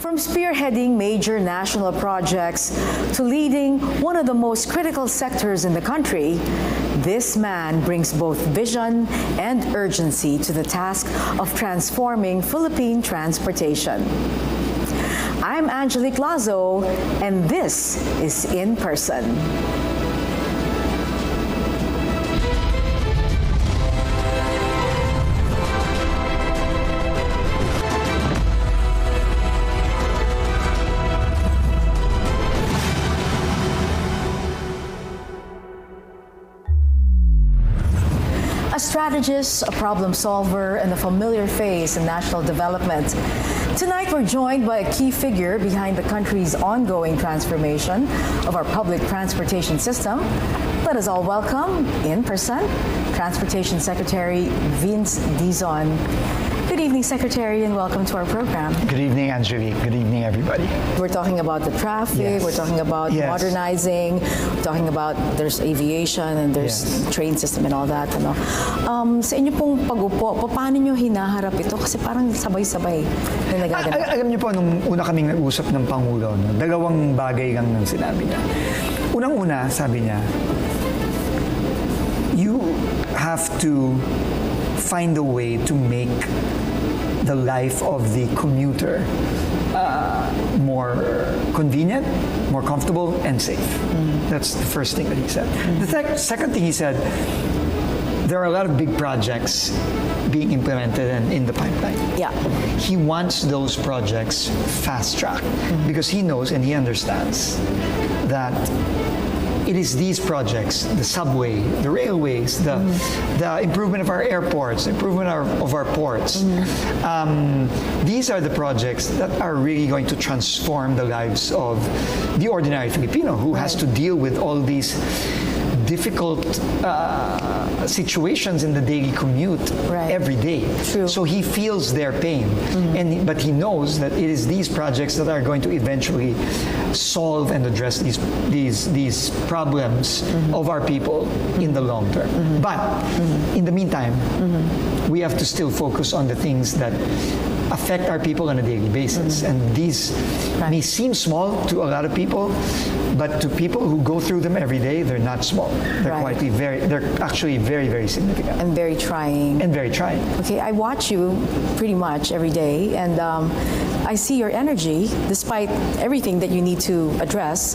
From spearheading major national projects to leading one of the most critical sectors in the country, this man brings both vision and urgency to the task of transforming Philippine transportation. I'm Angelique Lazo, and this is In Person. A strategist, a problem solver, and a familiar face in national development. Tonight, we're joined by a key figure behind the country's ongoing transformation of our public transportation system. Let us all welcome, in person, Transportation Secretary Vince Dizon. Good evening, Secretary, and welcome to our program. Good evening, Angelique. Good evening, everybody. We're talking about the traffic, Yes. we're talking about Yes. modernizing, we're talking about there's aviation and there's Yes. train system and all that. Ano. Sa inyo pong pag-upo, paano nyo hinaharap ito? Kasi parang sabay-sabay na nagaganap. Alam niyo po, nung una kaming nag-usap ng Pangulo, no, dalawang bagay lang nang sinabi niya. Unang-una, sabi niya, you have to find a way to make the life of the commuter more convenient, more comfortable, and safe. That's the first thing that he said. The second thing he said, there are a lot of big projects being implemented and in the pipeline. Yeah. He wants those projects fast-tracked because he knows and he understands that it is these projects, the subway, the railways, the improvement of our airports, improvement of our ports. These are the projects that are really going to transform the lives of the ordinary Filipino who has to deal with all these difficult situations in the daily commute every day. True. So he feels their pain, but he knows that it is these projects that are going to eventually solve and address these problems of our people in the long term. But in the meantime, we have to still focus on the things that affect our people on a daily basis. And these may seem small to a lot of people, but to people who go through them every day, they're not small. They're actually very, very significant. And very trying. And very trying. Okay, I watch you pretty much every day, and I see your energy despite everything that you need to address.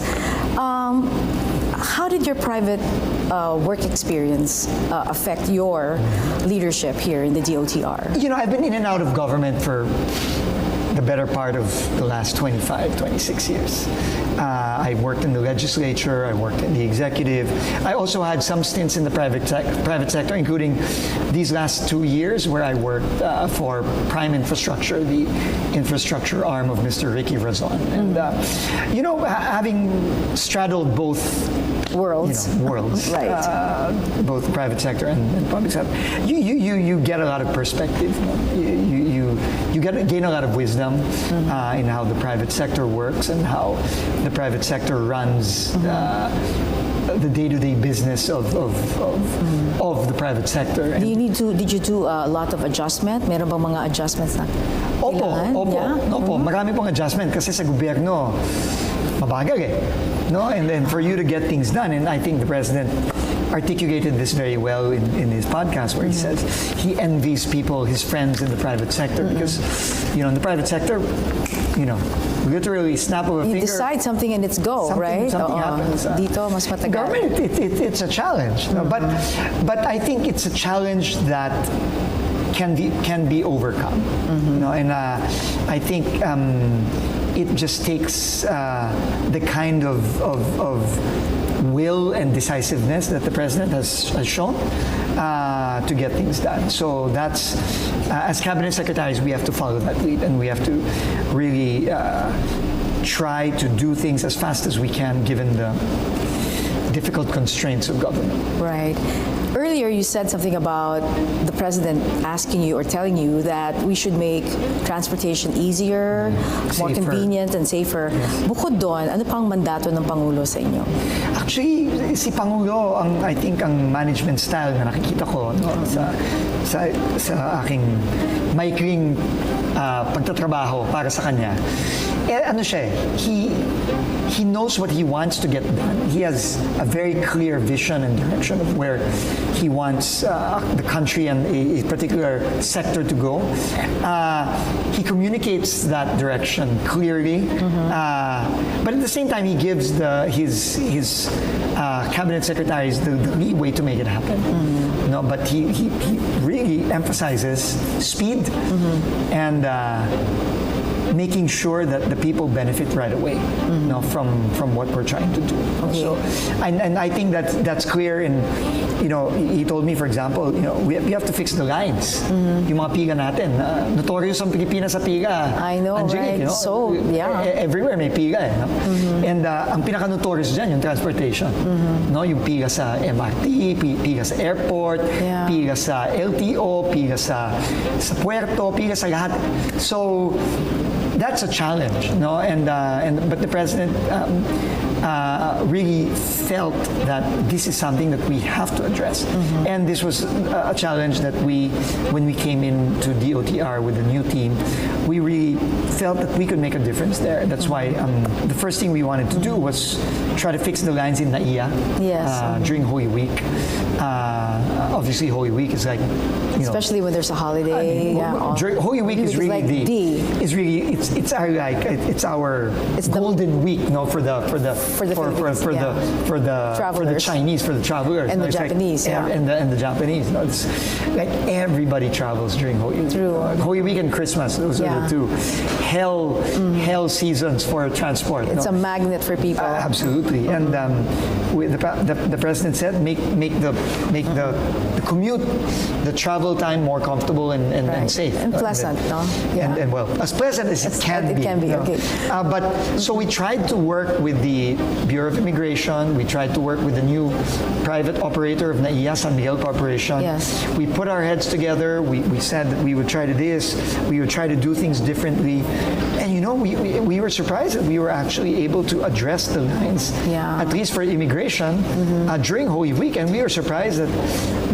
How did your private work experience affect your leadership here in the DOTr? You know, I've been in and out of government for the better part of the last 25, 26 years. I worked in the legislature, I worked in the executive. I also had some stints in the private sector, including these last 2 years where I worked for Prime Infrastructure, the infrastructure arm of Mr. Ricky Razon. And, you know, having straddled both worlds, right? Both private sector and public sector. You get a lot of perspective. You gain a lot of wisdom in how the private sector works and how the private sector runs the day-to-day business of the private sector. And did you do a lot of adjustment? Meron bang mga adjustments na kailangan? Opo. Marami pong adjustment kasi sa gobyerno mabagal eh. No? And then for you to get things done, and I think the President articulated this very well in his podcast where he says he envies people, his friends in the private sector because, you know, in the private sector, you know, literally snap of a finger. You decide something and it's go, right? Something happens. Dito, mas matagal. Government, it's a challenge. No? But I think it's a challenge that can be overcome. No? And I think it just takes the kind of will and decisiveness that the President has shown to get things done. So that's, as Cabinet Secretaries, we have to follow that lead and we have to really try to do things as fast as we can given difficult constraints of government. Right. Earlier, you said something about the president asking you or telling you that we should make transportation easier, more Safer. convenient, and safer. Bukod doon, ano pang mandato ng Pangulo sa inyo? Actually, si Pangulo, I think ang management style na nakikita ko no, sa aking maikling pagtatrabaho para sa kanya, ano siya, he knows what he wants to get done. He has a very clear vision and direction of where he wants the country and a particular sector to go. He communicates that direction clearly, but at the same time, he gives his cabinet secretaries the leeway to make it happen. No, but he really emphasizes speed and making sure that the people benefit right away, you know, from what we're trying to do. Okay. So, and I think that's clear. In, you know, he told me, for example, you know, we have to fix the lines. Yung mga pila natin, notorious ang Pilipinas sa pila. I know, Angelique, right? you know, So, yeah. Everywhere may pila. No? And ang pinaka-notorious dyan, yung transportation. No, yung pila sa MRT, pila sa airport, Yeah. pila sa LTO, pila sa puerto, pila sa lahat. So, that's a challenge, no? But the president really felt that this is something that we have to address, and this was a challenge that when we came into DOTr with the new team, we really felt that we could make a difference there. That's why the first thing we wanted to do was try to fix the lines in Naiya during Holy Week. Obviously, Holy Week is like, you know, Especially when there's a holiday. Holy Week is really like it's our like it's our golden week, no, for the Chinese, for the travelers, And no? the It's Japanese, like, and the Japanese. No? It's like everybody travels during Holy Week. True. Holy Week and Christmas. Those are the two hell seasons for transport. It's a magnet for people. Absolutely, and the president said make the commute, the travel time more comfortable and safe And pleasant, no? Yeah. And well, as pleasant as it can be. It can be, no? okay. But so we tried to work with the Bureau of Immigration. We tried to work with the new private operator of Naiya, San Miguel Corporation. Yes. We put our heads together. We said that we would try to this. We would try to do things differently. And you know, we were surprised that we were actually able to address the lines, at least for immigration, during Holy Week. And we were surprised that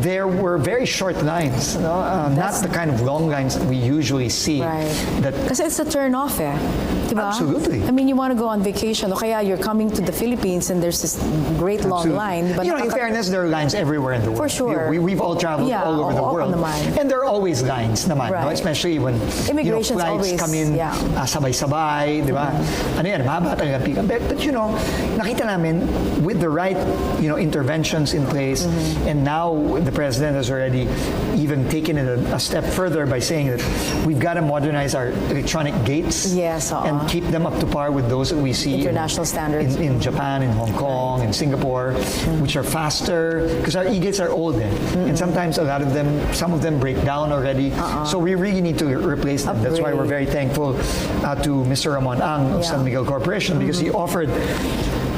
there were very short lines, not the kind of long lines that we usually see. Right. Because it's a turn off, Diba? Absolutely. I mean, you want to go on vacation, o kaya you're coming to the Philippines and there's this great long line. But you know, in fairness, there are lines everywhere in the world. For sure. We've all traveled all over the world. Naman. And there are always lines naman, no? Right. Especially when Immigration's flights always, come in sabay-sabay, di ba? Ano yan, mahaba talaga pika. But you know, nakita namin with the right, you know, interventions in place, and now the president has already even taken it a step further by saying that we've got to modernize our electronic gates and keep them up to par with those that we see international standards in Japan, in Hong Kong, in Singapore, which are faster because our e-gates are old and sometimes some of them break down already. So we really need to replace them. That's why we're very thankful to Mr. Ramon Ang of San Miguel Corporation because he offered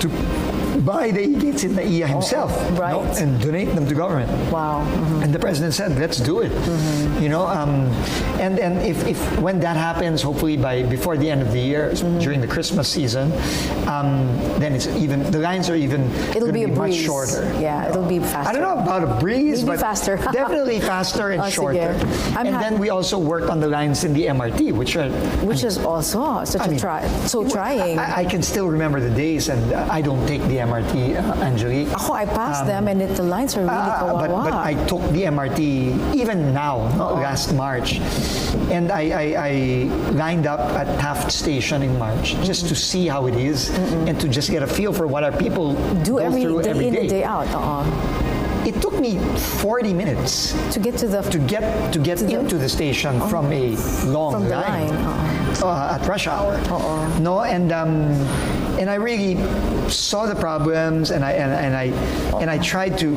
to buy the e-gates in Naiya himself, and donate them to government. Wow. And the president said, "Let's do it." You know, and if when that happens, hopefully before the end of the year, during the Christmas season, then it's even the lines are even it'll be much shorter. Yeah, it'll be faster. I don't know about a breeze, Maybe but faster. definitely faster and shorter. And then we also worked on the lines in the MRT, which is also trying. I can still remember the days, and I don't take the MRT, Angelique. I passed them, and the lines are really kawawa. But I took the MRT even now, last March, and I lined up at Taft Station in March just to see how it is and to just get a feel for what our people do go through every day. In and day out. It took me 40 minutes to get to the into the station from a long line. at rush hour. No, and I really saw the problems, and I tried to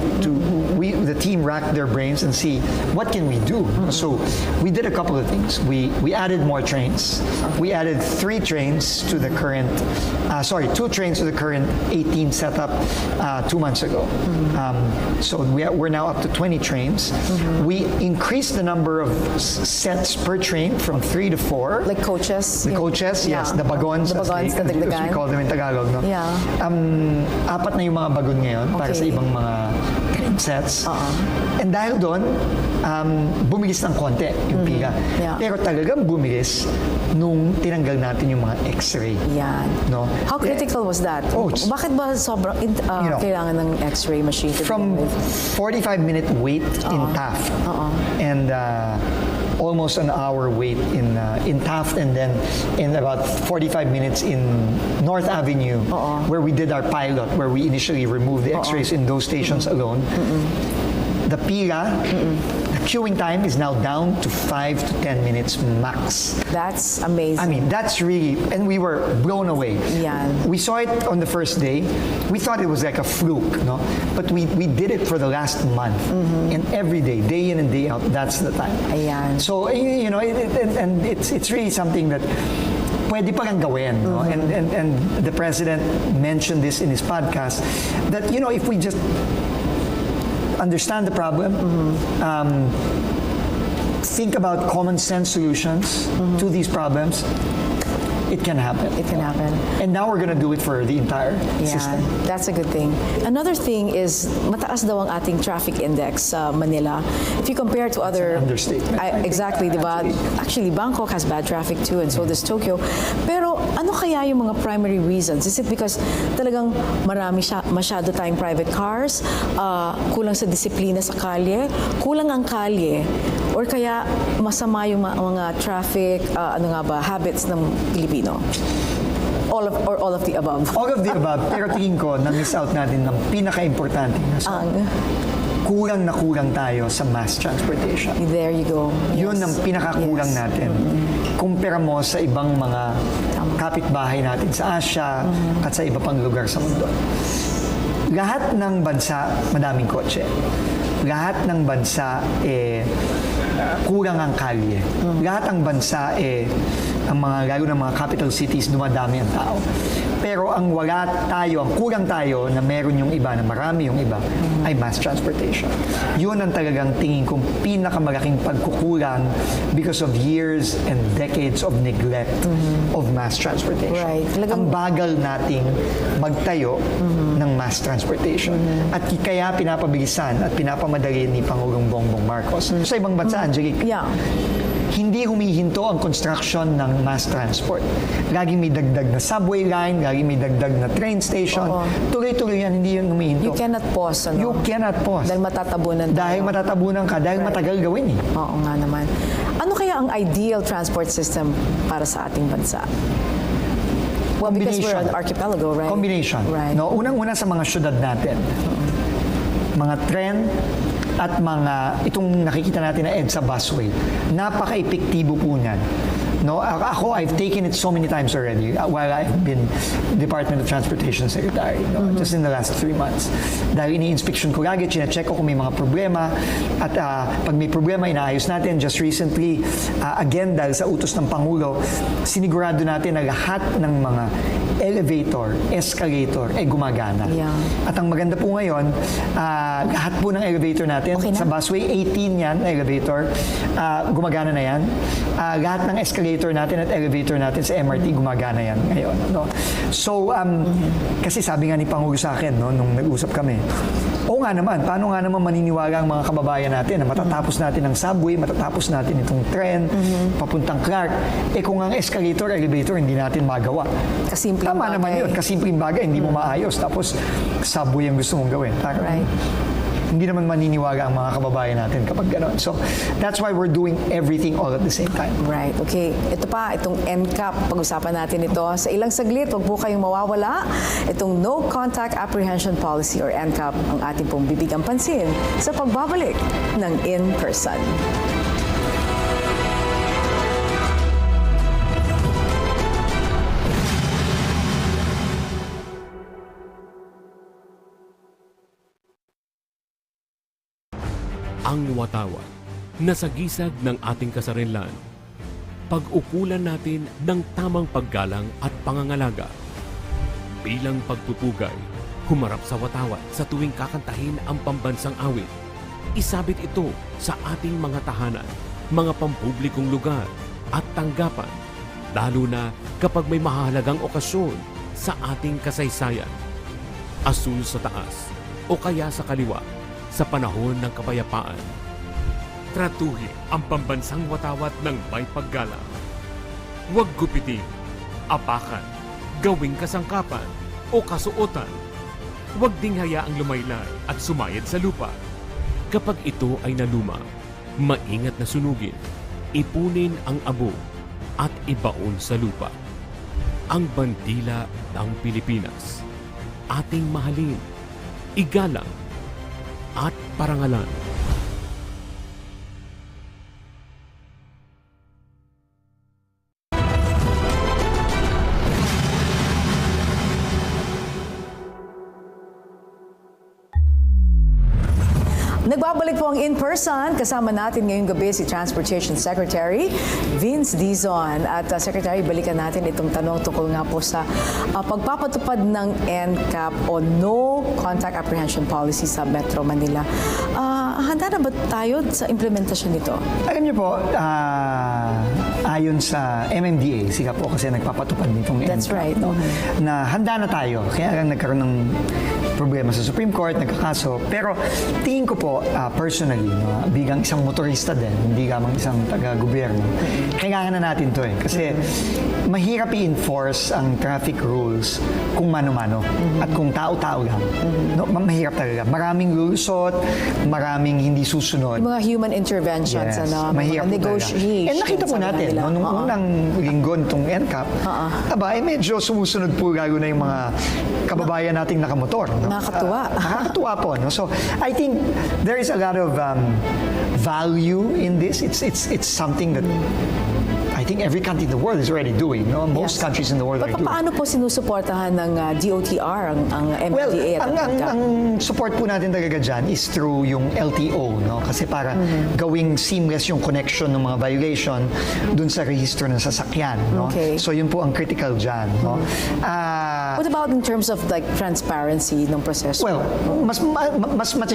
the team racked their brains and see what can we do. So we did a couple of things. We added more trains. We added 3 trains to the current 2 trains to the current 18 setup 2 months ago. So we're now up to 20 trains. We increased the number of sets per train from 3 to 4. Like coaches? The coaches, yes. The bagons. The bagons na as dagdagan. we call them in Tagalog. No? Yeah. 4 na yung mga bagon ngayon para sa ibang mga train sets. And dahil doon, bumilis ng konti yung pila. Yeah. Pero talagang bumilis nung tinanggal natin yung mga X-ray. Yan. No? How critical was that? Bakit ba sobrang kailangan ng X-ray machine to from begin with? 45-minute wait in Taft and almost an hour wait in Taft, and then in about 45 minutes in North Avenue, where we did our pilot, where we initially removed the X-rays in those stations alone. The pila, the queuing time is now down to 5 to 10 minutes max. That's amazing. I mean, that's really, and we were blown away. Yeah. We saw it on the first day. We thought it was like a fluke, no? But we did it for the last month, and every day in and day out, that's the time. Ayan. So you know, and it's really something that pwede pa kang gawin, no? And the president mentioned this in his podcast that, you know, if we just understand the problem, think about common sense solutions to these problems, it can happen. It can happen. And now we're going to do it for the entire system. That's a good thing. Another thing is, mataas daw ang ating traffic index sa Manila. If you compare to other... understatement. Exactly, di ba? Actually, Bangkok has bad traffic too, and so does Tokyo. Pero ano kaya yung mga primary reasons? Is it because talagang masyado tayong private cars, kulang sa disiplina sa kalye, kulang ang kalye, or kaya masama yung mga traffic, habits ng Pilipino? All of the above. All of the above. Pero tingin ko, na-miss out natin ng pinaka-importante na kulang na kulang tayo sa mass transportation. There you go. Yun ang pinakakulang natin. Kumpara mo sa ibang mga kapitbahay natin sa Asia at sa iba pang lugar sa mundo. Lahat ng bansa, madaming kotse. Lahat ng bansa, kulang ang kalye. Lahat ng bansa, lalo ng mga capital cities, dumadami ang tao. Pero ang kulang tayo na meron yung iba, na marami yung iba, ay mass transportation. Yun ang talagang tingin kong pinakamalaking pagkukulang because of years and decades of neglect of mass transportation. Right. Ang bagal nating magtayo ng mass transportation. At kaya pinapabilisan at pinapamadali ni Pangulong Bongbong Marcos. Sa ibang bansa, Angelique, hindi humihinto ang construction ng mass transport. Laging may dagdag na subway line, laging may dagdag na train station. Tuloy-tuloy yan, hindi yun humihinto. You cannot pause, ano? You cannot pause. Dahil matatabunan tayo. Dahil matatabunan ka, dahil matagal gawin eh. Oo nga naman. Ano kaya ang ideal transport system para sa ating bansa? Well, because we're an archipelago, right? Combination. Right. No, unang-una sa mga syudad natin. Mga tren, at itong nakikita natin na EDSA busway, napaka-epektibo po niyan. No, ako, I've taken it so many times already while I've been Department of Transportation Secretary, just in the last 3 months. Dahil ini-inspection ko lagi, chine-check ko kung may mga problema, at pag may problema, inaayos natin. Just recently, again, dahil sa utos ng Pangulo, sinigurado natin na lahat ng mga elevator, escalator, gumagana. Yeah. At ang maganda po ngayon, lahat po ng elevator natin, sa busway, 18 yan, elevator, gumagana na yan. Lahat ng escalator natin at elevator natin sa MRT, gumagana yan ngayon. No? So, kasi sabi nga ni Pangulo sa akin, no, nung nag-usap kami, oo nga naman, paano nga naman maniniwala ang mga kababayan natin na matatapos natin ang subway, matatapos natin itong tren, papuntang Clark, kung ang escalator, elevator, hindi natin magawa. Kasimpleng Tama bagay. naman yun, kasimpleng bagay, hindi mo maayos, tapos subway ang gusto mong gawin. Right. Hindi naman maniniwala ang mga kababayan natin kapag gano'n. So, that's why we're doing everything all at the same time. Right. Okay. Ito pa, itong NCAP, pag-usapan natin ito. Sa ilang saglit, huwag po kayong mawawala. Itong No Contact Apprehension Policy or NCAP ang ating pong bibigang pansin sa pagbabalik ng In Person. Ang watawat na sagisag ng ating kasarinlan. Pag-ukulan natin ng tamang paggalang at pangangalaga. Bilang pagpupugay, humarap sa watawat sa tuwing kakantahin ang pambansang awit. Isabit ito sa ating mga tahanan, mga pampublikong lugar at tanggapan, lalo na kapag may mahalagang okasyon sa ating kasaysayan. Asul sa taas o kaya sa kaliwa sa panahon ng kapayapaan. Tratuhin ang pambansang watawat ng may paggalang. Huwag gupitin, apakan, gawing kasangkapan o kasuotan. Huwag ding hayaang lumaylay at sumayad sa lupa. Kapag ito ay naluma, maingat na sunugin, ipunin ang abo at ibaon sa lupa. Ang bandila ng Pilipinas, ating mahalin, igalang at parangalan. Nagbabalik po ang in-person. Kasama natin ngayong gabi si Transportation Secretary Vince Dizon. At Secretary, balikan natin itong tanong tungkol nga po sa pagpapatupad ng NCAP o No Contact Apprehension Policy sa Metro Manila. Handa na ba tayo sa implementasyon nito? Alam niyo po, ayon sa MMDA, sila po kasi nagpapatupad nitong That's NCAP, right. no? Na handa na tayo. Kaya lang nagkaroon ng problema sa Supreme Court, nagkakaso. Pero tingin ko po, personally, no, bilang isang motorista din, hindi lamang isang taga-gobyerno, kailangan na natin to eh. Kasi mahirap i-enforce ang traffic rules kung mano-mano at kung tao-tao lang. No, mahirap talaga. Maraming lulusot, maraming hindi susunod. Yung mga human interventions, Yes, mga mahirap po negotiations. talaga. Nakita po natin, no, nung unang linggo nitong NCAP, medyo sumusunod po lalo na yung mga kababayan nating nakamotor. No? Nakakatuwa. Nakakatuwa po. No? So, I think there is a lot of value in this. It's something that I think every country in the world is already doing. No? Most countries in the world are doing. Paano po sinusuportahan ng DOTr ang Well, MMDA at ang support po natin talaga dyan is through yung LTO, no? Kasi para gawing seamless yung connection ng mga violation dun sa rehistro ng sasakyan, no? Okay. So yun po ang critical dyan, no? What about in terms of like transparency ng proseso? Well, mas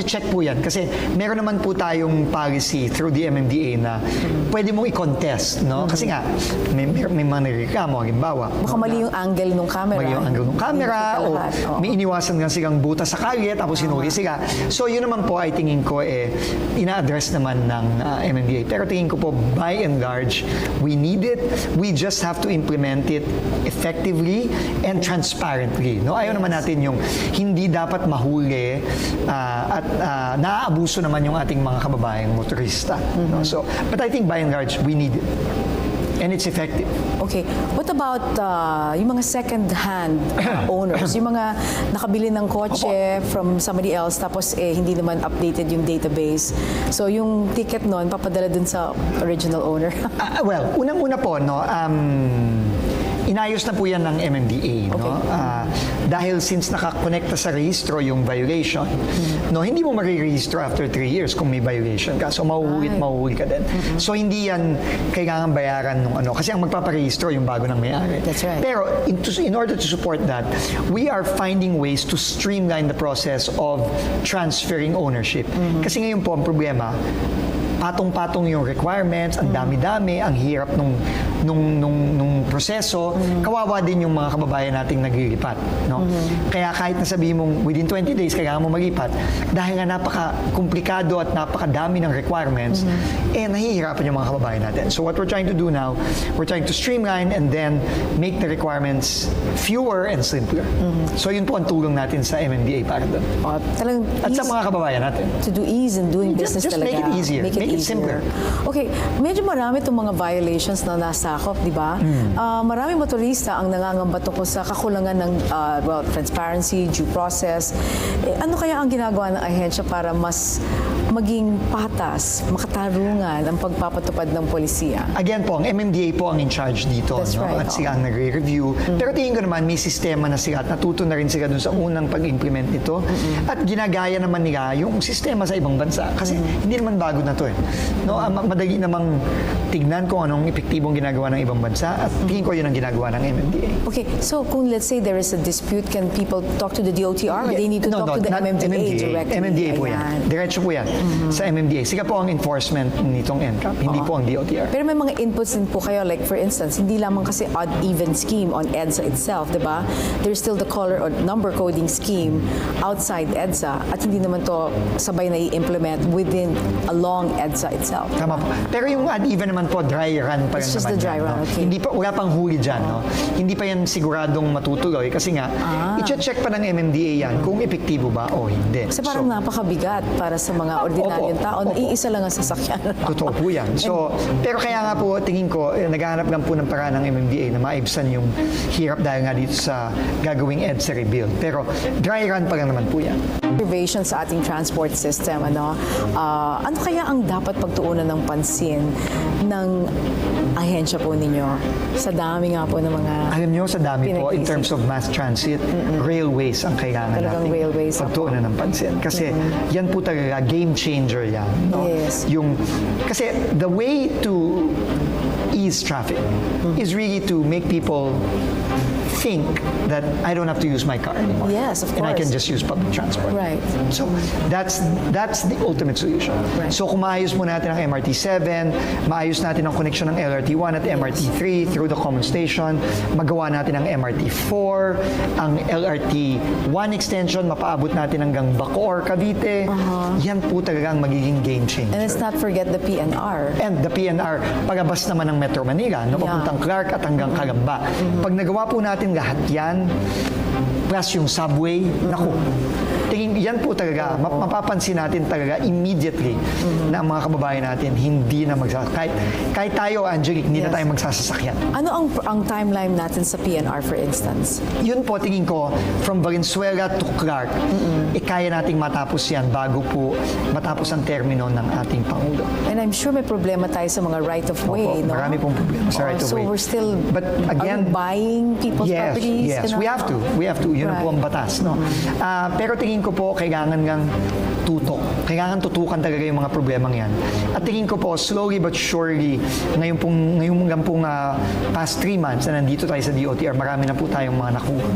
check po yan kasi meron naman po tayong policy through the MMDA na pwede mong i-contest, no? Kasi nga, may mga nagreklamo, halimbawa. Baka mali yung angle ng camera. Mali yung angle ng camera o Oo. may iniwasan nga silang buta sa kalye tapos sinuli sila. So yun naman po ay tingin ko ina-address naman ng MMDA. Pero tingin ko po by and large, we need it. We just have to implement it effectively and transparently. No? Ayaw naman natin yung hindi dapat mahuli at naaabuso naman yung ating mga kababayang motorista. No? So, but I think by and large, we need it. And it's effective. Okay. What about yung mga second-hand owners? Yung mga nakabili ng kotse from somebody else tapos hindi naman updated yung database. So yung ticket nun, papadala dun sa original owner? Well, unang-una po, no, inayos na po yan ng MMDA, no? Dahil since nakakonekta sa rehistro yung violation, no, hindi mo marirehistro after 3 years kung may violation ka. So mahuhuli ka din. So hindi yan kailangan bayaran nung ano kasi ang magpaparehistro yung bago ng may-ari. That's right. Pero in order to support that, we are finding ways to streamline the process of transferring ownership. Kasi ngayon po ang problema, patong-patong yung requirements, ang dami-dami, ang hirap nung proseso, kawawa din yung mga kababayan nating naglilipat. No? Kaya kahit nasabihin mong within 20 days, kailangan mo maglipat, dahil nga napaka-komplikado at napakadami ng requirements, nahihirapan yung mga kababayan natin. So what we're trying to do now, we're trying to streamline and then make the requirements fewer and simpler. So yun po ang tulong natin sa MMDA para doon. At sa mga kababayan natin. To do ease in doing business just talaga. Make it easier. Make it simpler. Okay, medyo marami itong mga violations na nasakop, di ba? Maraming motorista ang nangangamba tungkol sa kakulangan ng transparency, due process. Ano kaya ang ginagawa ng ahensya para mas maging patas, makatarungan ang pagpapatupad ng polisiya? Again po, ang MMDA po ang in charge dito. That's right, At sila ang nagre-review. Pero tingin ko naman, may sistema na sila at natuto na rin sila dun sa unang pag-implement nito. At ginagaya naman nila yung sistema sa ibang bansa. Kasi hindi naman bago na to eh. No, madali namang tignan kung anong epektibong ginagawa ng ibang bansa at tingin ko yun ang ginagawa ng MMDA. Okay, so kung let's say there is a dispute, can people talk to the DOTr or they need to talk to the not MMDA directly? MMDA po yan. Ayan. Diretso po yan sa MMDA. Sila po ang enforcement nitong NCAP, hindi po ang DOTr. Pero may mga inputs din po kayo, like for instance, hindi lamang kasi odd-even scheme on EDSA itself, di ba? There's still the color or number coding scheme outside EDSA at hindi naman to sabay na i-implement within along EDSA itself. Tama po. Pero yung odd-even naman po, dry run pa rin It's just naman the dry yan, run, no? okay. Hindi pa, wala pang huli dyan. No? Hindi pa yan siguradong matutuloy kasi nga, i-check pa ng MMDA yan kung epektibo ba o hindi. Kasi parang napakabigat para sa mga ordinaryong tao na iisa lang ang sasakyan. Totoo po yan. So, pero kaya nga po, tingin ko, naghahanap lang po ng paraan ng MMDA na maibsan yung hirap dahil nga dito sa gagawing EDSA rebuild. Pero dry run pa lang naman po yan. Observation sa ating transport system, ano kaya ang dapat pagtuunan ng pansin ng ahensya po ninyo sa dami nga po ng mga Alam nyo, sa dami po, in pinag-isip. terms of mass transit, railways ang kailangan Talagang natin railways, pagtuunan ng pansin. Kasi yan po talaga, game changer yan. No? Yes. Kasi the way to ease traffic is really to make people think that I don't have to use my car anymore. Yes, of And I can course. just use public transport. Right. So that's the ultimate solution. Right. So kung maayos mo natin ang MRT7, maayos natin ang connection ng LRT1 at MRT3 through the common station, magawa natin ang MRT4, ang LRT1 extension, mapaabot natin hanggang Bacoor, Cavite. Yan po talaga ang magiging game changer. And let's not forget the PNR. And the PNR, pagabas naman ng Metro Manila, no, papuntang Clark at hanggang Calamba. Pag nagawa po natin lahat yan, plus yung subway, naku, tingin, yan po talaga, mapapansin natin talaga immediately na ang mga kababayan natin hindi na magsasakyan. Kahit tayo, Angelique, hindi na Yes. tayo magsasasakyan. Ano ang timeline natin sa PNR, for instance? Yun po, tingin ko, from Valenzuela to Clark, kaya nating matapos yan bago po matapos ang termino ng ating Pangulo. And I'm sure may problema tayo sa mga right-of-way, Opo, no? marami pong problema sa right of So way. we're still But again, buying people's properties? Yes, you know? we have to. We have to. Yun ang po ang batas. No? Pero tingin ko po, kailangan ngang tutok. Kailangan tutukan talaga yung mga problemang yan. At tingin ko po, slowly but surely, ngayon pong past 3 months na nandito tayo sa DOTr, marami na po tayong mga nakuha.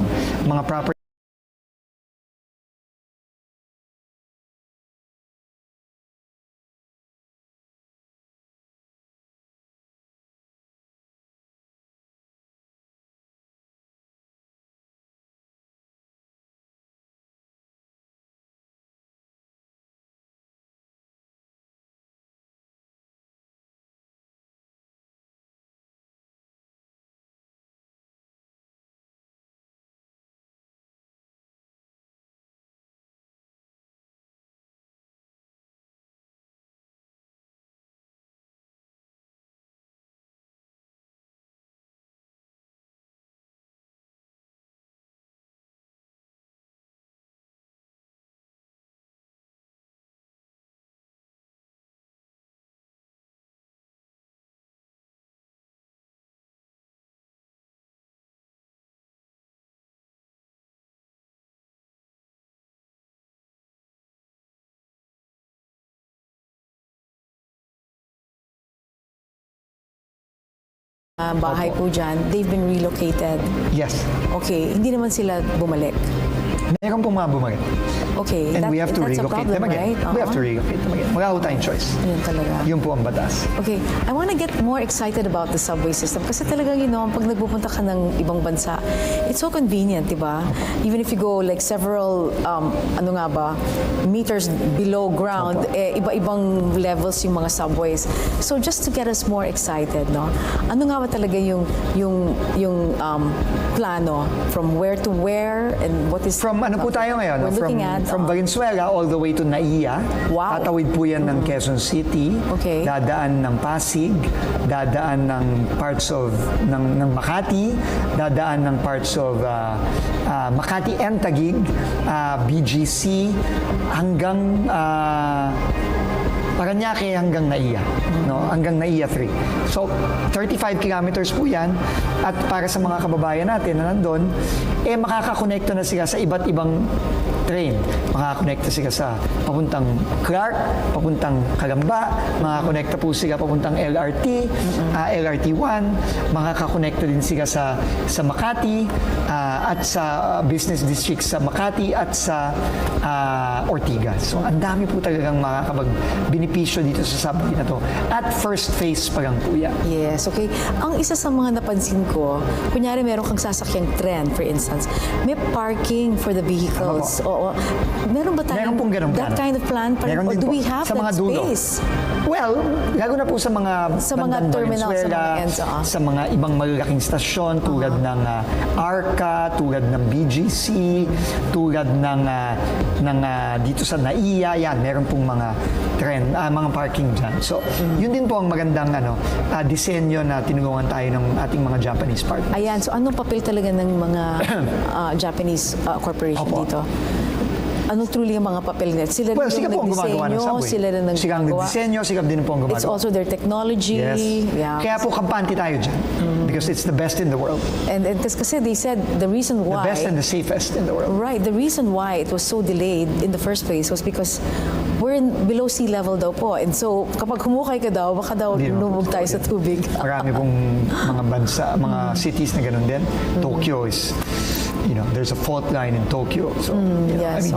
Mga property bahay po dyan, they've been relocated. yes. Okay, hindi naman sila bumalik. Meron pong mga bumalik. Okay, And we have to that's a relocate problem, them again. right? We have to relocate them again. Wala ho tayong choice. Yun talaga. Yun po ang batas. Okay, I want to get more excited about the subway system kasi talagang, pag nagpupunta ka ng ibang bansa, it's so convenient, di ba? Even if you go like several, meters below ground, iba-ibang levels yung mga subways. So just to get us more excited, no? Ano nga ba talaga yung plano from where to where and what is... From ano po tayo ngayon? We're looking at... From Valenzuela all the way to Naiya. Wow. Tatawid po yan ng Quezon City. Okay. Dadaan ng Pasig. Dadaan ng parts of ng Makati. Dadaan ng parts of Makati and Taguig. BGC. Hanggang Parañaque hanggang Naiya, no? Hanggang Naiya 3. So, 35 kilometers po yan. At para sa mga kababayan natin na nandun, makakakonekta na sila sa iba't ibang train. Makakakonekta sila sa papuntang Clark, papuntang Calamba, makakakonekta po sila papuntang LRT, LRT1, makakakonekta din sila sa Makati, at sa business district sa Makati at sa Ortigas. So, ang dami po talagang makakapag-benepisyo dito sa subway na to. At first phase pa lang po yan. Yes, okay. Ang isa sa mga napansin ko, kunyari meron kang sasakyang tren, for instance, may parking for the vehicles. Oo. Meron ba tayo Meron pong ganun that plano. kind of plan? Meron Or din do po. we have Sa mga that dulo. space? Well, lalo na po sa mga bandang terminal, sa Valenzuela, mga ends, sa mga ibang malalaking stasyon tulad ng Arca, tulad ng BGC, tulad ng dito sa Naiya, yan, meron pong mga mga parking dyan. So, yun din po ang magandang disenyo na tinulungan tayo ng ating mga Japanese partners. Ayan, so anong papel talaga ng mga Japanese corporation Opo. dito? Anong truly ang mga papel nila? Sila rin Sila po ang gumagawa ng subway. Sila rin ang Sila ang gumagawa. nagdisenyo, sila din po ang gumagawa. It's also their technology. Yes. Yeah. Kaya po kampante tayo dyan. Because it's the best in the world. And kasi they said the reason The why... best and the safest in the world. Right. The reason why it was so delayed in the first place was because we're below sea level daw po. And so, kapag humukay ka daw, baka daw Hindi, no. lumubog tayo sa tubig. Marami pong mga bansa, mga cities na ganun din. Tokyo is, there's a fault line in Tokyo. So, yes,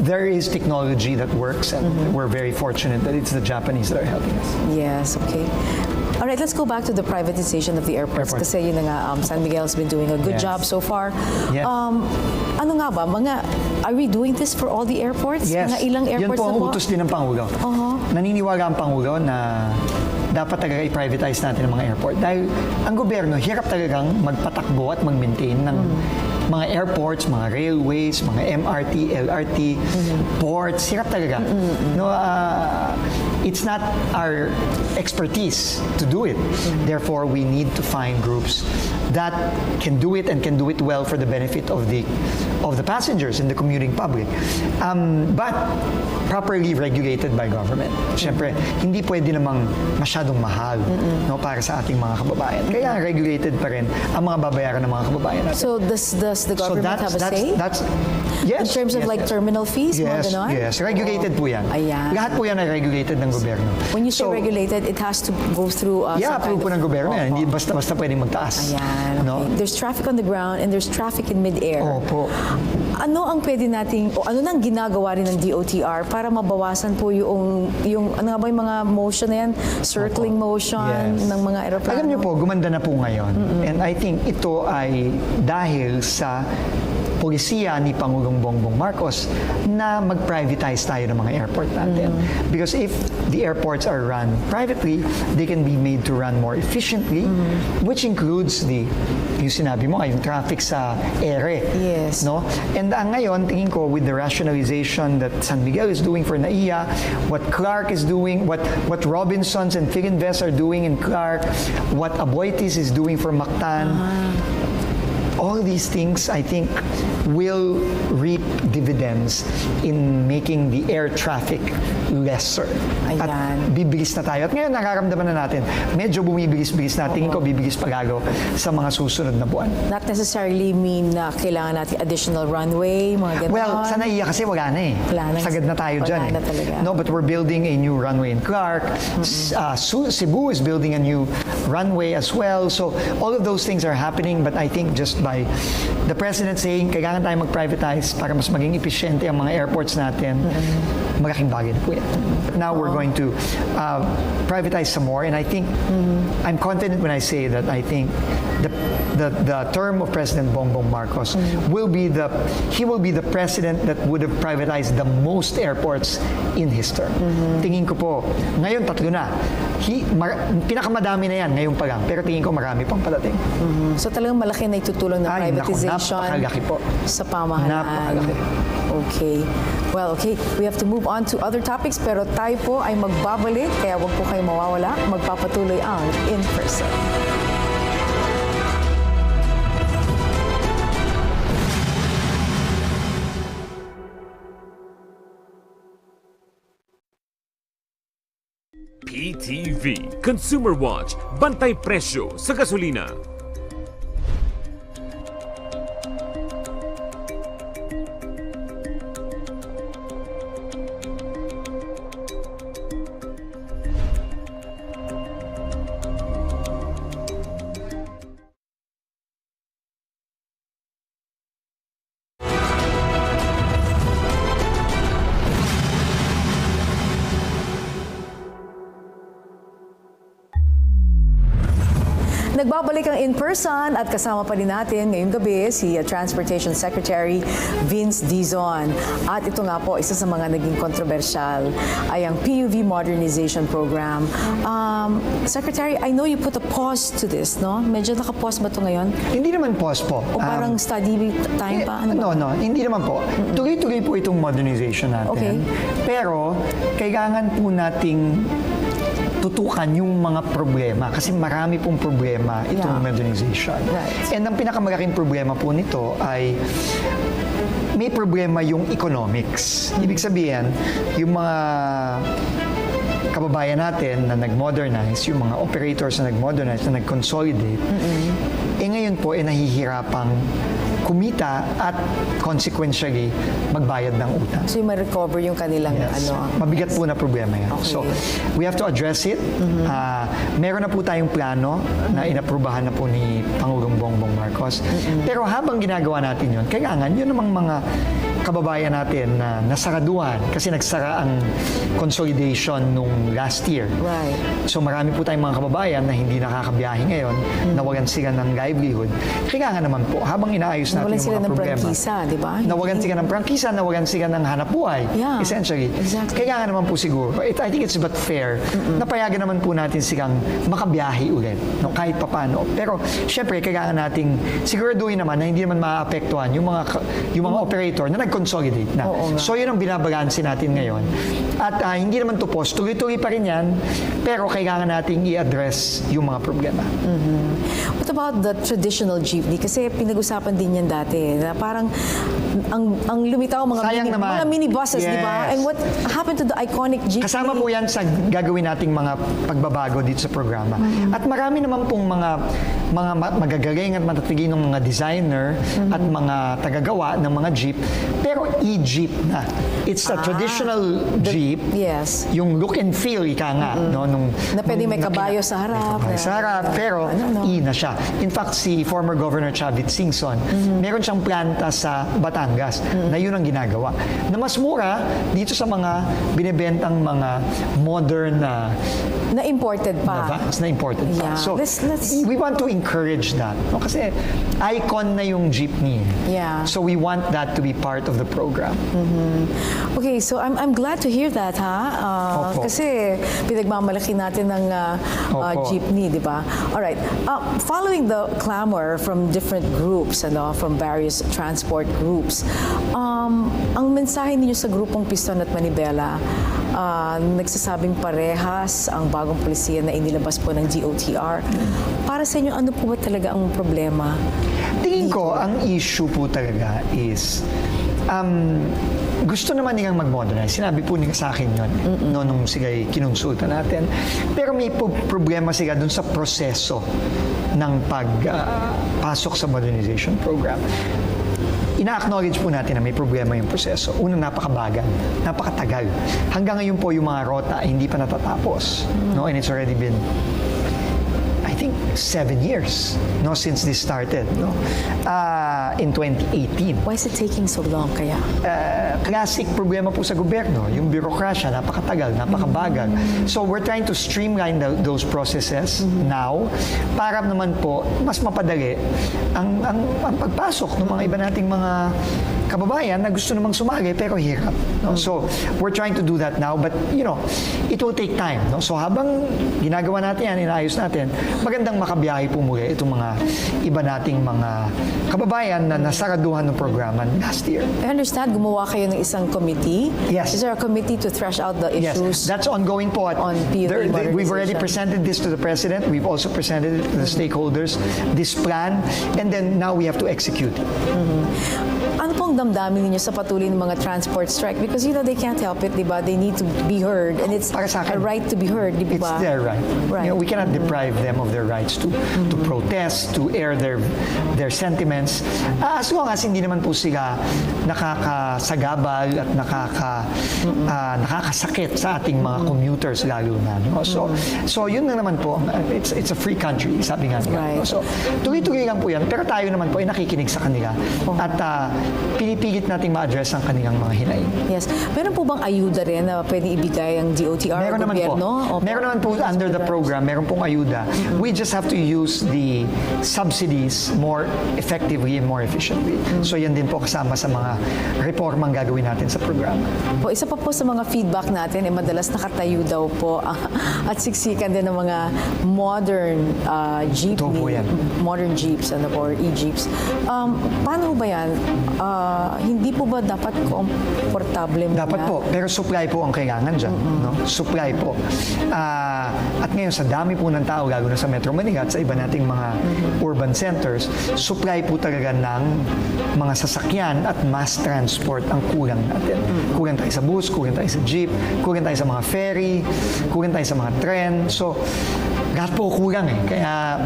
there is technology that works, and we're very fortunate that it's the Japanese that are helping us. Yes, okay. All right, let's go back to the privatization of the airports. Airport. Kasi yun na nga, San Miguel's been doing a good Yes. job so far. Yes. Ano nga ba, are we doing this for all the airports? Yes. Mga ilang airports Yan po ang na po? utos din ng Pangulo. Naniniwala ang Pangulo na dapat talaga i-privatize natin ang mga airport. Dahil ang gobyerno, hirap talagang magpatakbo at mag-maintain ng mga airports, mga railways, mga MRT, LRT, ports. Hirap talaga. No, it's not our expertise to do it. Therefore, we need to find groups that can do it and can do it well for the benefit of the passengers and the commuting public. But properly regulated by government. Siyempre, hindi pwede namang masyadong mahal para sa ating mga kababayan. Kaya regulated pa rin ang mga babayaran ng mga kababayan natin. So does the government have a say? Yes. In terms of yes, yes. terminal fees, mga Yes, ganon? yes. Regulated po yan. Ayan. Lahat po yan ay regulated ng gobyerno. When you say regulated, it has to go through Yeah, some kind approve po of... ng gobyerno yan. Hindi basta-basta pwedeng magtaas. Ayan, okay. No? There's traffic on the ground and there's traffic in mid-air. Opo. Ano ang pwede nating, o ano nang ginagawa rin ng DOTr para mabawasan po yung ano nga ba yung mga motion na yan? Circling motion Yes. ng mga aeroplano? Alam niyo po, gumanda na po ngayon. And I think ito ay dahil sa polisiya ni Pangulong Bongbong Marcos na mag-privatize tayo ng mga airport natin. Because if the airports are run privately, they can be made to run more efficiently, which includes yung sinabi mo, yung traffic sa ere. Yes. No? And ngayon, tingin ko, with the rationalization that San Miguel is doing for Naiya, what Clark is doing, what Robinsons and Figinvest are doing in Clark, what Aboitiz is doing for Mactan, all these things, I think, will reap dividends in making the air traffic lesser. Ayan. At bibilis na tayo. At ngayon, nakaramdaman na natin, medyo bumibilis-bilis na. Tingin ko, bibilis pa lalo sa mga susunod na buwan. Not necessarily mean na kailangan natin additional runway, mga ganon. Well, sa Naiya kasi wala na eh. Wala na. Sagad na tayo Wala dyan. na talaga. No, but we're building a new runway in Clark. Cebu is building a new runway as well. So all of those things are happening, but I think just by the President saying, kailangan tayo mag-privatize para mas maging episyente ang mga airports natin, malaking bagay na po yan. Now we're going to privatize some more, and I think, I'm confident when I say that I think the term of President Bongbong Marcos will be the president that would have privatized the most airports in his term. Tingin ko po, ngayon 3 na. Pinakamadami na yan ngayon pa lang, pero tingin ko marami pang padating. So talagang malaki na itutulong ng privatization napakalaki po. sa pamahalaan. Napakalaki. Okay. Well, okay. We have to move on to other topics, pero tayo po ay magbabalik, kaya wag po kayo mawawala. Magpapatuloy ang In Person. PTV Consumer Watch, bantay presyo sa gasolina. Nagbabalik ang in-person at kasama pa rin natin ngayong gabi si Transportation Secretary Vince Dizon. At ito nga po, isa sa mga naging kontrobersyal ay ang PUV modernization program. Secretary, I know you put a pause to this, no? Medyo naka-pause ba ito ngayon? Hindi naman pause po. O parang study time pa? Ano ba? No, hindi naman po. Tuloy-tuloy po itong modernization natin. Okay. Pero, kailangan po nating tutukan yung mga problema kasi marami pong problema itong modernization. Right. And ang pinakamalaking problema po nito ay may problema yung economics. Ibig sabihin, yung mga kababayan natin na nag-modernize, yung mga operators na nag-modernize, na nag-consolidate, ngayon po nahihirapang kumita at consequentially magbayad ng utang. So yung ma-recover yung kanilang Mabigat po na problema yan. Okay. So, we have to address it. Meron na po tayong plano na inaprubahan na po ni Pangulong Bongbong Marcos. Pero habang ginagawa natin yun, kailangan yun namang mga kababayan natin na nasaraduhan kasi nagsara ang consolidation nung last year. Right. So marami po tayong mga kababayan na hindi nakakabiyahe ngayon, nawalan sila ng livelihood. Kailangan naman po, habang inaayos natin yung mga problema. Nawalan sila ng prangkisa, di ba? Nawalan sila ng prangkisa, nawalan sila ng hanapbuhay. Yeah, Essentially. exactly. Kailangan naman po siguro, I think it's but fair, na payagan naman po natin silang makabiyahe ulit, no, kahit papano. Pero, syempre, kailangan nating siguraduhin naman na hindi naman maaapektuhan yung mga operator na nag-consolidate na. So, yun ang binabalansin natin ngayon. At hindi naman to post, tuloy-tuloy pa rin yan, pero kailangan nating i-address yung mga problema. What about the traditional jeepney? Kasi pinag-usapan din yan dati. Na parang ang lumitaw mga minibuses, Yes. di ba? And what happened to the iconic jeepney? Kasama po yan sa gagawin nating mga pagbabago dito sa programa. At marami naman pong mga magagaling at matatiginong mga designer at mga tagagawa ng mga jeep, pero e-jeep na. It's a traditional jeep. Yes. Yung look and feel, ika nga. No, Na pwede may kabayo sa harap. May sa harap, pero E na siya. In fact, si former Governor Chavit Singson, meron siyang planta sa Batangas na yun ang ginagawa. Na mas mura dito sa mga binibentang mga modern Na imported pa. na imported pa. Yeah. So, Let's- we want to encourage that. No? Kasi icon na yung jeepney. Yeah. So, we want that to be part of the program. Okay, so I'm glad to hear that, ha? Opo. Kasi pinagmamalaki natin ng Opo. jeepney, di ba? Alright, following the clamor from different groups, from various transport groups, ang mensahe ninyo sa grupong Piston at Manibela, nagsasabing parehas ang bagong polisiya na inilabas po ng DOTr. Para sa inyo, ano po ba talaga ang problema? Tingin ko, ang issue po talaga is gusto naman nilang mag-modernize. Sinabi po nila sa akin yun nung sila kinonsulta natin. Pero may problema sila dun sa proseso ng pagpasok sa modernization program. Ina-acknowledge po natin na may problema yung proseso. Una, napakabagal, napakatagal. Hanggang ngayon po yung mga rota hindi pa natatapos. No? And it's already been, I think, 7 years since this started in 2018. Why is it taking so long kaya? Classic problema po sa gobyerno, yung bureaucracia, napakatagal, napakabagal. So we're trying to streamline those processes now para naman po mas mapadali ang pagpasok ng mga iba nating mga kababayan na gusto namang sumali pero hirap. No? So we're trying to do that now, but it will take time. No? So habang ginagawa natin yan, inaayos natin, magandang makabiyahe po muli itong mga iba nating mga kababayan na nasaraduhan ng programa last year. I understand, gumawa kayo ng isang committee. Yes. Is there a committee to thrash out the issues? Yes, that's ongoing po. On PUV We've already modernization. presented this to the President. We've also presented it to the stakeholders, this plan, and then now we have to execute it. Ano pong damdamin ninyo sa patuloy ng mga transport strike? Because they can't help it, di ba? They need to be heard, and it's Para sa a akin, right to be heard, di ba? It's their right. Right. We cannot deprive them of their rights to protest, to air their sentiments. As long as hindi naman po sila nakakasagabal at nakakasakit sa ating mga commuters lalo na. No? So yun na naman po. It's a free country, sabi nga nila. Right. No? So tuloy-tuloy lang po yan. Pero tayo naman po ay nakikinig sa kanila. At pinipilit nating ma-address ang kanilang mga hinaing. Yes. Meron po bang ayuda rin na pwede ibigay ang DOTr Meron o naman po. gobyerno? Meron naman po under the program, meron pong ayuda. We just have to use the subsidies more effectively and more efficiently. So yan din po kasama sa mga reformang gagawin natin sa programa. Po, isa pa po sa mga feedback natin, madalas nakatayo daw po at siksikan din ng mga modern Ito po yan. modern jeeps or e-jeeps. Paano ba yan? Hindi po ba dapat komportable muna? Dapat po, pero supply po ang kailangan dyan. No? Supply po. At ngayon, sa dami po ng tao, lalo na sa Metro Manila at sa iba nating mga urban centers, supply po talaga ng mga sasakyan at mass transport ang kulang natin. Kulang tayo sa bus, kulang tayo sa jeep, kulang tayo sa mga ferry, kulang tayo sa mga tren. So, lahat po kulang eh. Kaya,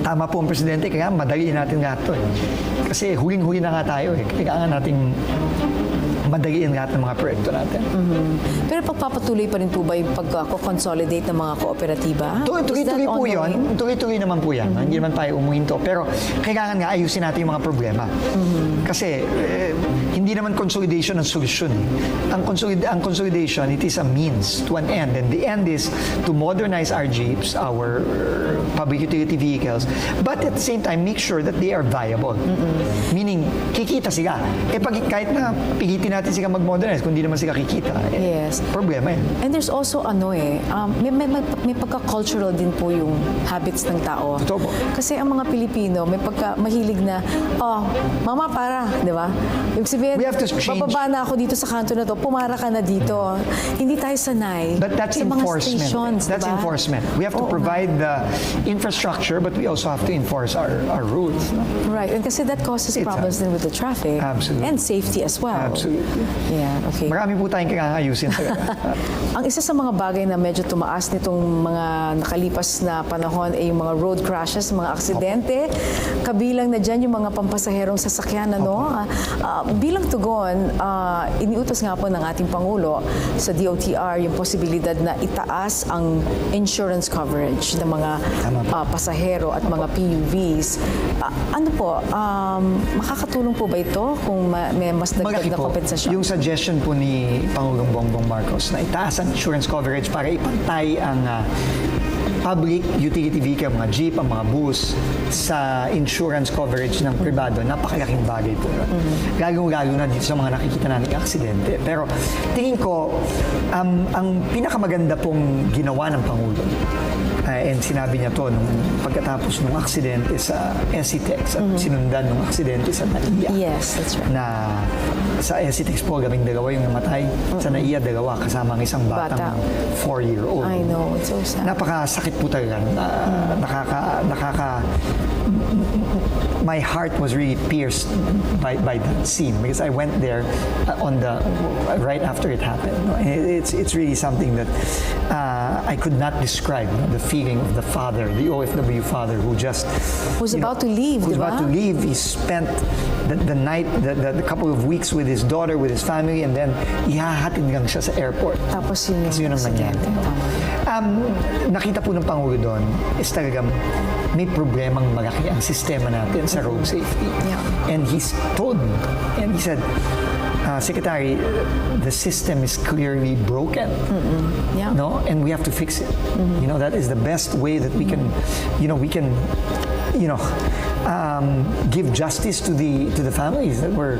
tama po ang presidente, kaya madaliin natin lahat to eh. Kasi huling-huli na nga tayo eh. Kailangan nating madaliin lahat ng mga proyekto natin. Pero pagpapatuloy pa rin po ba yung pag-consolidate ng mga kooperatiba? Tuloy-tuloy po yun. Tuloy-tuloy naman po yan. Hindi naman tayo umuhinto. Pero kailangan nga ayusin natin yung mga problema. Kasi hindi naman consolidation ang solusyon. Ang consolidation, it is a means to an end. And the end is to modernize our jeeps, our public utility vehicles, but at the same time, make sure that they are viable. Meaning, kikita sila. Kahit na pigitin natin sila mag-modernize, kung di naman sila kikita, Yes. problema yan. And there's also may pagka-cultural din po yung habits ng tao. Totoo po. Kasi ang mga Pilipino, may mahilig na, mama, para, di ba? Ibig sabihin, We have to change. bababa na ako dito sa kanto na to, pumara ka na dito. Hindi tayo sanay. But that's May mga enforcement. stations, That's diba? enforcement. We have to Oo provide the infrastructure, but we also have to enforce our rules. No? Right, and kasi that causes It's problems din with the traffic. Absolutely. And safety as well. Absolutely. Yeah, okay. Marami po tayong kailangan ayusin talaga. Ang isa sa mga bagay na medyo tumaas nitong mga nakalipas na panahon ay yung mga road crashes, mga aksidente. Kabilang na dyan yung mga pampasaherong sasakyan. Bilang tugon, iniutos nga po ng ating Pangulo sa DOTr yung posibilidad na itaas ang insurance coverage ng mga pasahero at mga PUVs. Ano po, makakatulong po ba ito kung may mas dagdag Malaki na po. kompensasyon? Yung suggestion po ni Pangulong Bongbong Marcos na itaas ang insurance coverage para ipantay ang public utility vehicle, mga jeep, ang mga bus sa insurance coverage ng pribado, napakalaking bagay po. Lalong-lalo na dito sa mga nakikita namin aksidente. Pero tingin ko, ang pinakamaganda pong ginawa ng Pangulo, and sinabi niya to nung pagkatapos ng aksidente sa SCTEX at sinundan ng aksidente sa NAIA. Yes, that's right. Na sa SCTEX po, gabing dalawa yung namatay. Sa NAIA, dalawa, kasama ang isang batang 4-year-old. I know, it's so sad. Napakasakit po talaga. My heart was really pierced by that scene because I went there right after it happened. It's really something that I could not describe. The feeling of the father, the OFW father who just Who's about to leave, Who's diba? about to leave. He spent the night, the couple of weeks with his daughter, with his family, and then ihahatid lang siya sa airport. Tapos yun Kasi yun ang nangyari. Nakita po ng Pangulo doon is talagang may problemang malaki ang sistema natin sa road safety. Yeah. And he's told me, and he said, Secretary, the system is clearly broken. Yeah. No, and we have to fix it. That is the best way that we can, give justice to the families that were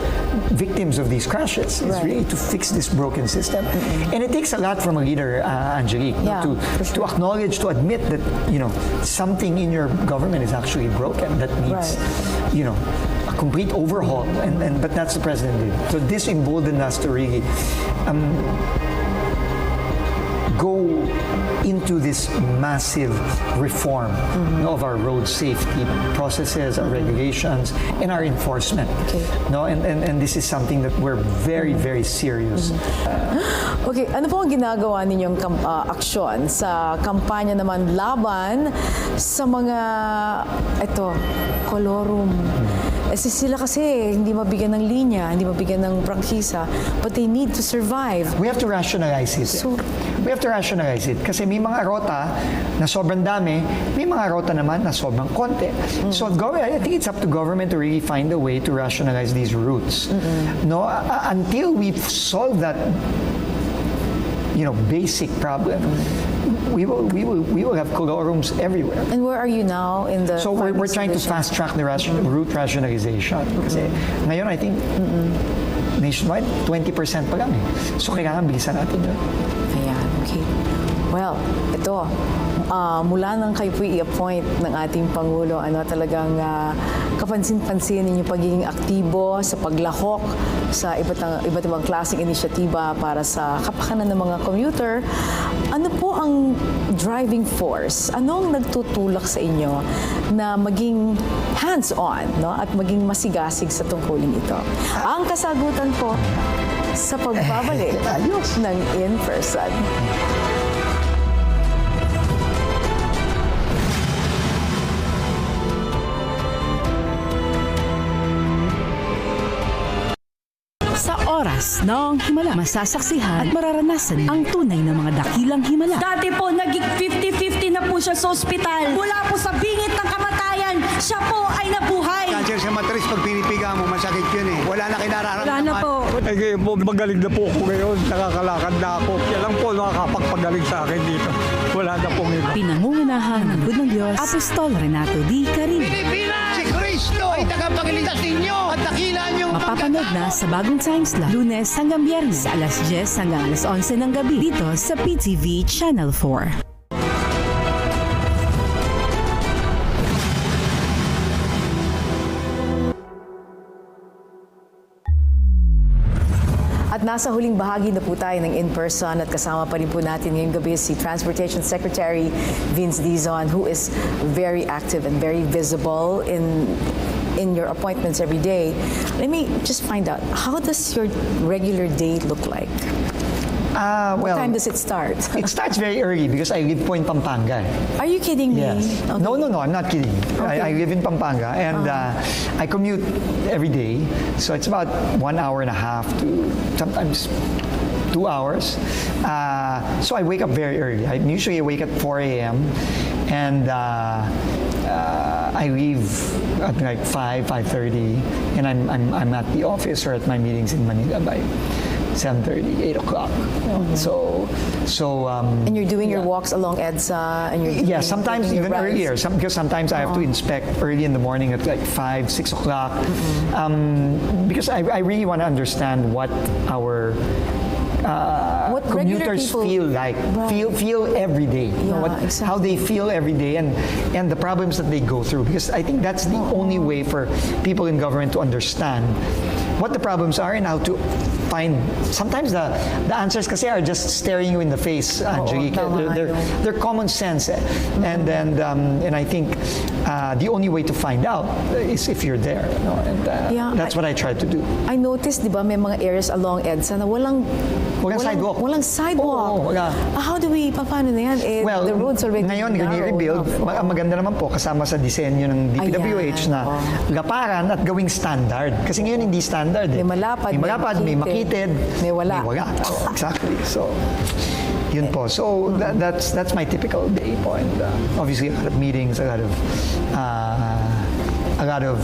victims of these crashes. It's Right. really to fix this broken system, and it takes a lot from a leader, Angelique, Yeah, for to acknowledge, to admit that something in your government is actually broken that needs, a complete overhaul. But that's the president did. So this emboldened us to really go into this massive reform of our road safety processes, our regulations, and our enforcement. No, and this is something that we're very, very serious. Okay, ano po ang ginagawa ninyong aksyon sa kampanya naman laban sa mga kolorum? Sila kasi hindi mabigyan ng linya, hindi mabigyan ng prangkisa, but they need to survive. We have to rationalize it. We have to rationalize it. Kasi may mga rota na sobrang dami, may mga rota naman na sobrang konti. So I think it's up to government to really find a way to rationalize these routes. No, until we've solved that, basic problem, we will have colorums everywhere. And where are you now in the? So we're trying to fast track the route rationalization. Kasi ngayon, I think nationwide 20% pa lang eh. So kailangan bilisan natin yun. Ayan, okay. Well, ito, mula nang kayo po i-appoint ng ating Pangulo, talagang kapansin-pansin ninyo pagiging aktibo sa paglahok sa iba't ibang klaseng inisyatiba para sa kapakanan ng mga commuter. Ano po ang driving force? Anong nagtutulak sa inyo na maging hands-on, at maging masigasig sa tungkulin ito? Ang kasagutan po sa pagbabalik ng in-person. Sa oras ng himala, masasaksihan at mararanasan ang tunay na mga dakilang himala. Dati po, naging 50-50 na po siya sa ospital. Mula po sa bingit ng kamatayan, siya po ay nabuhay. Cancer sa matris, pag pinipiga mo, masakit yun eh. Wala na kinararamdaman. Wala na po. Ay ngayon po, magaling na po ako ngayon. Nakakalakad na ako. Yan lang po nakakapagpagaling sa akin dito. Wala na pong iba. Pinangungunahan ng Good ng Diyos, Apostol Renato D. Carino. Pilipinas! Si Kristo ay tagapagligtas ninyo at dakila niyong Mapapanood na sa Bagong Times Lab, Lunes hanggang Biyernes, alas 10 hanggang alas 11 ng gabi, dito sa PTV Channel 4. At nasa huling bahagi na po tayo ng in-person at kasama pa rin po natin ngayong gabi si Transportation Secretary Vince Dizon, who is very active and very visible in your appointments every day. Let me just find out, how does your regular day look like? What time does it start? It starts very early because I live po in Pampanga. Are you kidding me? Yes. Okay. No, I'm not kidding. Okay. I live in Pampanga and I commute every day. So it's about 1 hour and a half to sometimes 2 hours. So I wake up very early. I usually wake at 4 a.m. and I leave at like 5:30, and I'm at the office or at my meetings in Manila by 7:30, 8 o'clock. So And you're doing your walks along EDSA and you're yeah, sometimes taking your even rides? earlier. Because sometimes I have to inspect early in the morning at like 5, 6 o'clock. Because I really want to understand what our What regular commuters people- feel like, Right. feel every day. Yeah, exactly. How they feel every day and the problems that they go through. Because I think that's the only way for people in government to understand what the problems are and how to find. Sometimes the answers kasi are just staring you in the face, Angelique. tama nga yun. They're common sense. And I think the only way to find out is if you're there. And Yeah, that's what I try to do. I noticed, di ba, may mga areas along EDSA na walang sidewalk. Walang sidewalk. Oo, wala. How do we, paano na yan? Well, The roads already ngayon, narrow rebuild. enough. Maganda naman po kasama sa disenyo ng DPWH Ayan, na gaparan at gawing standard. Kasi ngayon hindi standard. May malapad, may makitid, may wala. Oh, exactly. So, yun po. So, that's my typical day po. And obviously, a lot of meetings, a lot of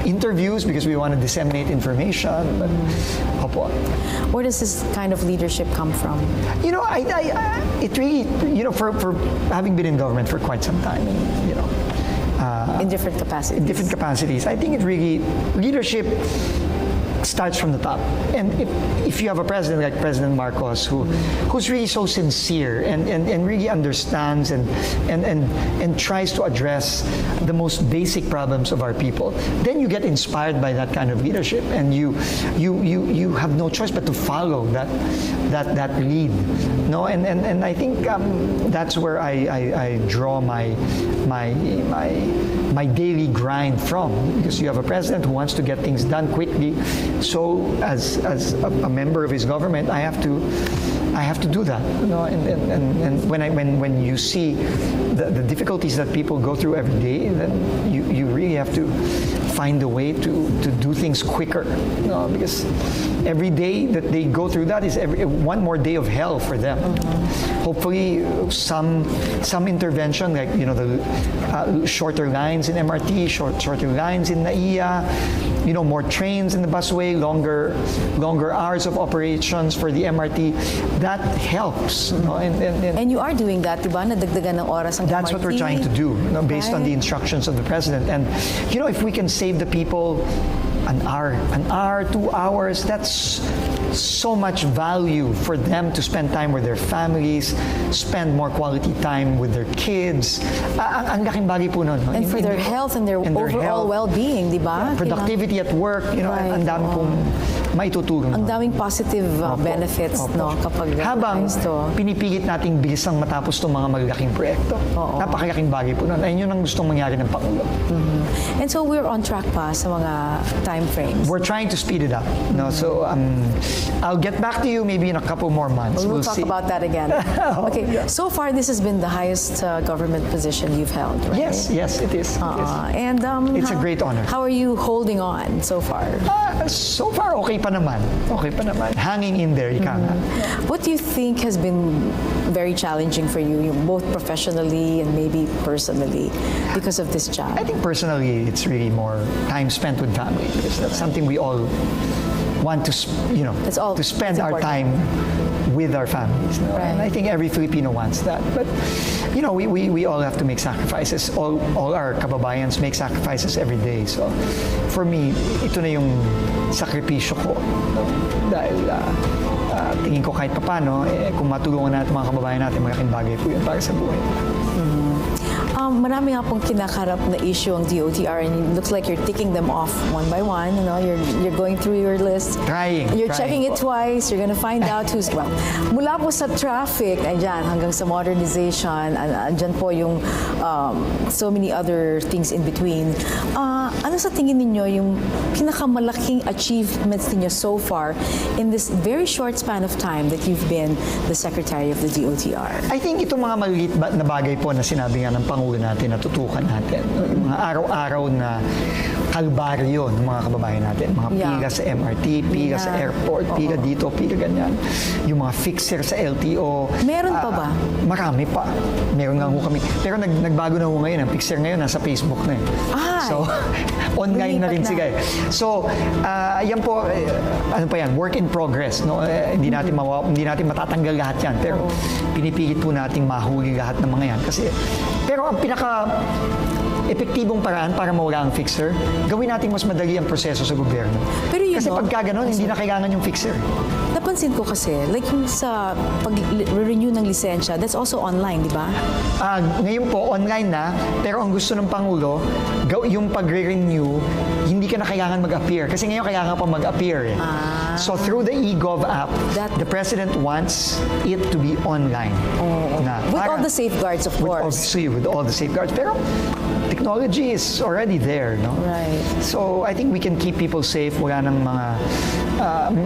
interviews because we want to disseminate information. But, opo. Where does this kind of leadership come from? It really, for having been in government for quite some time, and, In different capacities. in different capacities, I think it really, leadership starts from the top. And if you have a president like President Marcos who's really so sincere and really understands and tries to address the most basic problems of our people, then you get inspired by that kind of leadership, and you have no choice but to follow that lead. No, and I think that's where I draw my daily grind from, because you have a president who wants to get things done quickly. So as a member of his government, I have to do that. You know, and when you see the difficulties that people go through every day, then you really have to find a way to do things quicker. You know, because every day that they go through that is one more day of hell for them. Hopefully, some intervention, like the shorter lines in MRT, shorter lines in NAIA, more trains in the busway, longer hours of operations for the MRT. That helps. And you are doing that, diba? Nadagdagan ng oras ang That's MRT. what we're trying to do, based on the instructions of the president. And if we can save the people an hour, 2 hours, that's so much value for them to spend time with their families, spend more quality time with their kids. Ang laking bagay po nun. And for their health and their overall well-being, di ba? Productivity at work, Right. ang dami pong maitutulong. Ang daming positive benefits, no, kapag habang to. pinipilit nating bilisang matapos itong mga malalaking proyekto. Napakalaking bagay po nun. Ayun yun ang gustong mangyari ng Pangulo. And so we're on track pa sa mga time frames. We're trying to speed it up. No? So I'll get back to you maybe in a couple more months. We'll talk see. about that again. Okay, so far this has been the highest government position you've held, right? Yes, it is. And It's a great honor. How are you holding on so far? So far, okay pa naman. Hanging in there, ika nga. What do you think has been very challenging for you, both professionally and maybe personally, because of this job? I think personally, it's really more time spent with family, because that's something we all want to, to spend our time with our families. No? Right. And I think every Filipino wants that. But, we all have to make sacrifices. All our kababayans make sacrifices every day. So, for me, ito na yung sakripisyo ko. No? Dahil, tingin ko kahit papano, kung matulungan natin mga kababayan natin, malaking bagay po yun para sa buhay. Marami nga pong kinakaharap na issue ang DOTr, and it looks like you're ticking them off one by one. You're going through your list. You're checking it twice. You're gonna find out who's well. Mula po sa traffic, andyan, hanggang sa modernization, andyan po yung so many other things in between. Ano sa tingin ninyo yung pinakamalaking achievements ninyo so far in this very short span of time that you've been the Secretary of the DOTr? I think itong mga maliliit na bagay po na sinabi nga ng Pangulo natin, natutukan natin. Yung mga araw-araw na kalbaryo ng mga kababayan natin. Mga pila sa MRT, pila sa airport, pila dito, pila ganyan. Yung mga fixer sa LTO. Meron pa ba? Marami pa. Meron nga ho kami. Pero nagbago na ho ngayon. Ang fixer ngayon nasa Facebook na eh. So, online na rin sila eh. So, yan po, ano pa yan, work in progress. No? Hindi natin matatanggal lahat yan. Pero pinipilit po nating mahuli lahat ng mga yan. Pero ang epektibong paraan para mawala ang fixer, gawin natin mas madali ang proseso sa gobyerno. Pero kasi pagka ganon, hindi na kailangan yung fixer. Napansin ko kasi, like yung sa pag-renew ng lisensya, that's also online, di ba? Ngayon po, online na, pero ang gusto ng Pangulo, yung pag-renew, hindi ka na kailangan mag-appear. Kasi ngayon kailangan pa mag-appear eh. So through the eGov app, the President wants it to be online. With all the safeguards, of course. Obviously, with all the safeguards. Pero technology is already there, no? Right. So I think we can keep people safe. Wala nang mga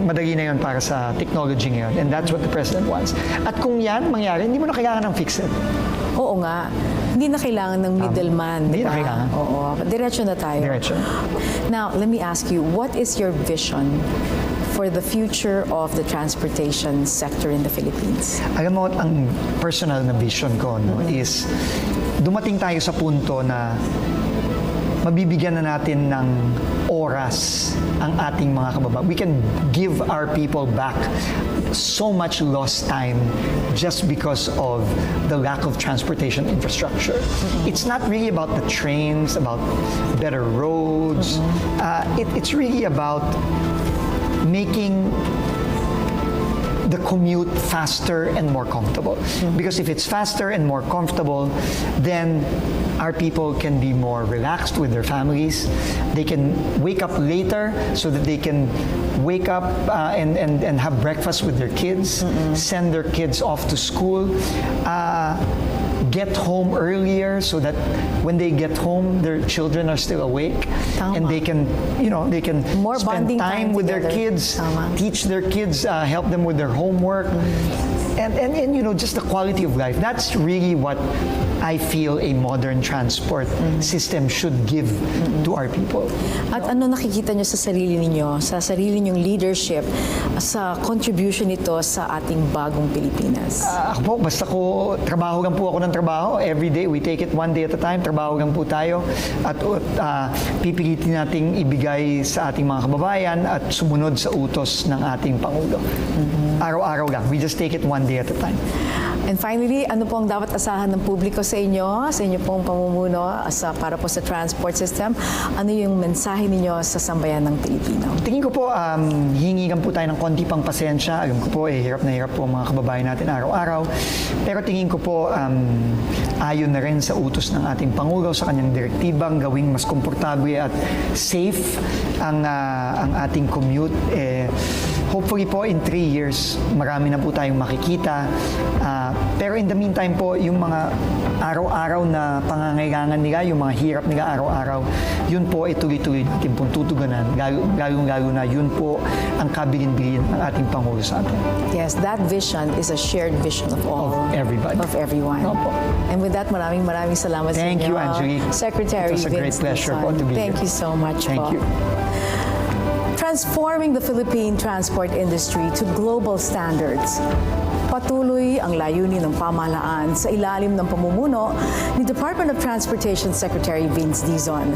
madali na yun para sa technology ngayon. And that's what the President wants. At kung yan mangyari, hindi mo na kailangan ng fixer. Oo nga. Hindi na kailangan ng middleman. Hindi na kailangan. Oo. Diretso na tayo. Diretso. Now, let me ask you, what is your vision for the future of the transportation sector in the Philippines? Alam mo, ang personal na vision ko is dumating tayo sa punto na mabibigyan na natin ng oras ang ating mga kababayan. We can give our people back so much lost time just because of the lack of transportation infrastructure. It's not really about the trains, about better roads. It's really about making the commute faster and more comfortable. Because if it's faster and more comfortable, then our people can be more relaxed with their families. They can wake up later so that they can wake up and have breakfast with their kids, send their kids off to school, get home earlier so that when they get home, their children are still awake. Tama. And they can, they can More spend bonding time time with their together. kids, Tama. teach their kids, help them with their homework, and just the quality of life. That's really what I feel a modern transport system should give to our people. At ano nakikita nyo sa sarili ninyo, sa sarili nyong leadership, sa contribution nito sa ating bagong Pilipinas? Ako po, basta trabaho lang po ako ng trabaho. Every day, we take it one day at a time. Trabaho lang po tayo. At pipilitin nating ibigay sa ating mga kababayan at sumunod sa utos ng ating Pangulo. Araw-araw lang. We just take it one day at a time. And finally, ano po ang dapat asahan ng publiko sa inyo pong pamumuno para po sa transport system? Ano yung mensahe ninyo sa sambayan ng Pilipino? Tingin ko po, hingi lang po tayo ng konti pang pasensya. Alam ko po, hirap na hirap po ang mga kababayan natin araw-araw. Pero tingin ko po, ayon na rin sa utos ng ating Pangulo sa kanyang direktibang gawing mas komportable at safe ang ating commute. Hopefully po, in 3 years, marami na po tayong makikita. Pero in the meantime po, yung mga araw-araw na pangangailangan nila, yung mga hirap nila araw-araw, yun po ay tuloy-tuloy natin pong tutugunan. Lalong-lalo na yun po ang kabilin-bilin ng ating Pangulo sa atin. Yes, that vision is a shared vision of all. Of everybody. Of everyone. Opo. And with that, maraming salamat sa inyo. Thank you, Angelique. Secretary It was a great Vince pleasure Dizon. po to be Thank here. you so much Thank po. you. Transforming the Philippine transport industry to global standards. Patuloy ang layunin ng pamahalaan sa ilalim ng pamumuno ni Department of Transportation Secretary Vince Dizon.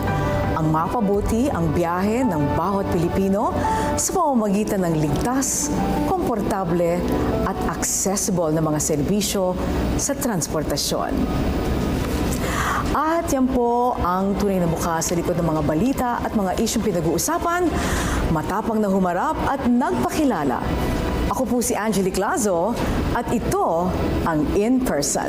Ang mapabuti ang biyahe ng bawat Pilipino sa pamamagitan ng ligtas, komportable at accessible na mga serbisyo sa transportasyon. At yan po ang tunay na mukha sa likod ng mga balita at mga isyong pinag-uusapan, matapang na humarap at nagpakilala. Ako po si Angelique Lazo at ito ang In Person.